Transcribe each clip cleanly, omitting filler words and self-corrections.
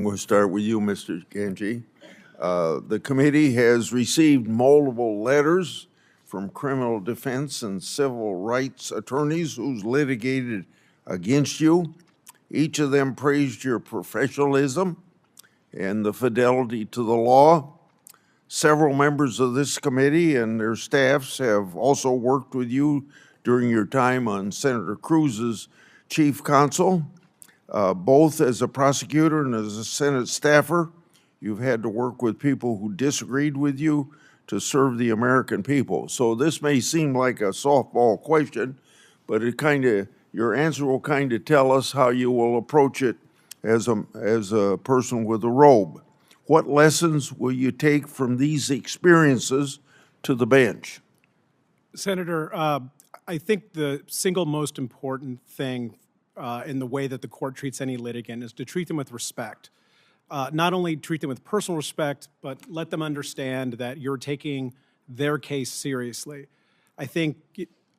We'll start with you, Mr. Ganjei. The committee has received multiple letters from criminal defense and civil rights attorneys who's litigated against you. Each of them praised your professionalism and the fidelity to the law. Several members of this committee and their staffs have also worked with you during your time on Senator Cruz's chief counsel. Both as a prosecutor and as a Senate staffer, you've had to work with people who disagreed with you to serve the American people. So this may seem like a softball question, but your answer will kind of tell us how you will approach it as a person with a robe. What lessons will you take from these experiences to the bench? Senator, I think the single most important thing in the way that the court treats any litigant is to treat them with respect. Not only treat them with personal respect, but let them understand that you're taking their case seriously. I think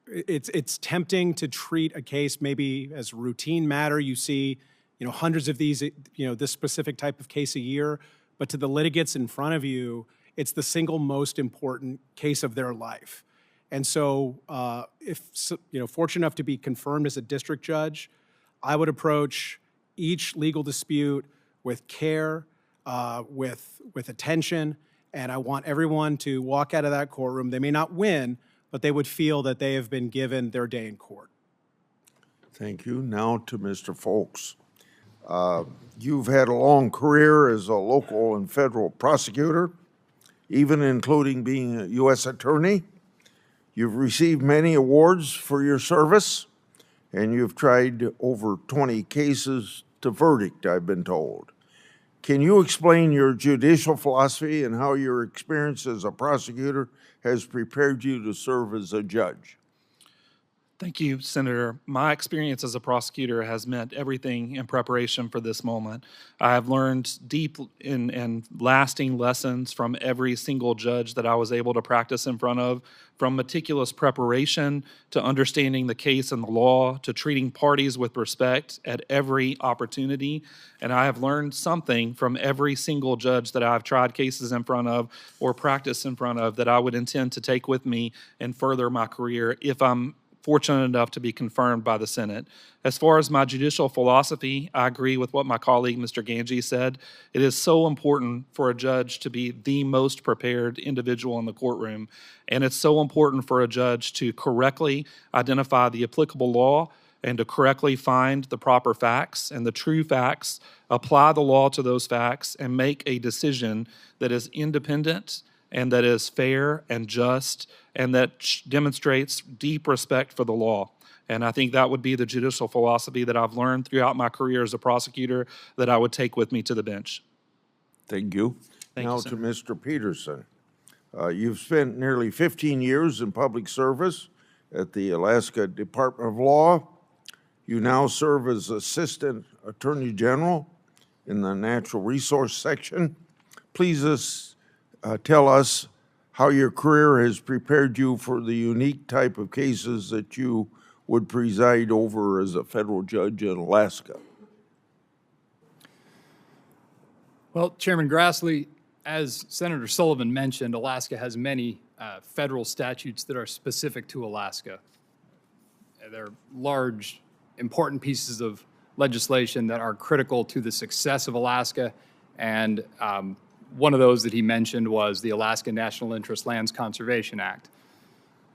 it's tempting to treat a case maybe as a routine matter. You see, hundreds of these, this specific type of case a year, but to the litigants in front of you, it's the single most important case of their life. And so if fortunate enough to be confirmed as a district judge, I would approach each legal dispute with care, with attention, and I want everyone to walk out of that courtroom. They may not win, but they would feel that they have been given their day in court. Thank you. Now to Mr. Foulkes. You've had a long career as a local and federal prosecutor, even including being a U.S. attorney. You've received many awards for your service, and you've tried over 20 cases to verdict, I've been told. Can you explain your judicial philosophy and how your experience as a prosecutor has prepared you to serve as a judge? Thank you, Senator. My experience as a prosecutor has meant everything in preparation for this moment. I have learned deep and lasting lessons from every single judge that I was able to practice in front of, from meticulous preparation to understanding the case and the law to treating parties with respect at every opportunity. And I have learned something from every single judge that I've tried cases in front of or practiced in front of that I would intend to take with me and further my career if I'm fortunate enough to be confirmed by the Senate. As far as my judicial philosophy, I agree with what my colleague, Mr. Ganjei, said. It is so important for a judge to be the most prepared individual in the courtroom, and it's so important for a judge to correctly identify the applicable law and to correctly find the proper facts and the true facts, apply the law to those facts, and make a decision that is independent and that is fair and just, and that demonstrates deep respect for the law. And I think that would be the judicial philosophy that I've learned throughout my career as a prosecutor that I would take with me to the bench. Thank you. Thank now you, to Mr. Peterson. You've spent nearly 15 years in public service at the Alaska Department of Law. You now serve as Assistant Attorney General in the Natural Resource Section. Please tell us how your career has prepared you for the unique type of cases that you would preside over as a federal judge in Alaska. Well, Chairman Grassley, as Senator Sullivan mentioned, Alaska has many federal statutes that are specific to Alaska. They're large, important pieces of legislation that are critical to the success of Alaska, and one of those that he mentioned was the Alaska National Interest Lands Conservation Act.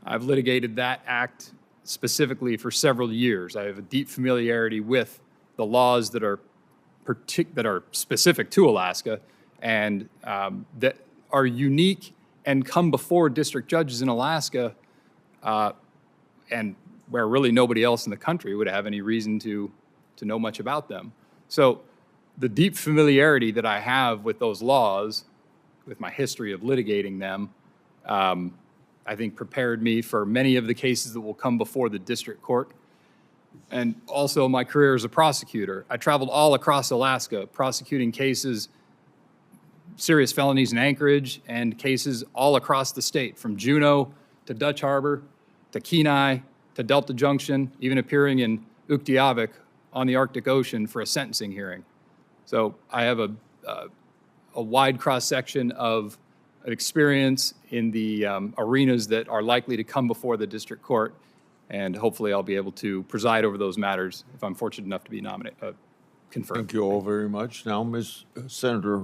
I've litigated that act specifically for several years. I have a deep familiarity with the laws that are specific to Alaska and that are unique and come before district judges in Alaska and where really nobody else in the country would have any reason to know much about them. So the deep familiarity that I have with those laws, with my history of litigating them, I think prepared me for many of the cases that will come before the district court. And also my career as a prosecutor. I traveled all across Alaska prosecuting cases, serious felonies in Anchorage, and cases all across the state, from Juneau to Dutch Harbor to Kenai to Delta Junction, even appearing in Uktiavik on the Arctic Ocean for a sentencing hearing. So I have a wide cross-section of experience in the arenas that are likely to come before the district court, and hopefully I'll be able to preside over those matters if I'm fortunate enough to be confirmed. Thank you all very much. Now, Senator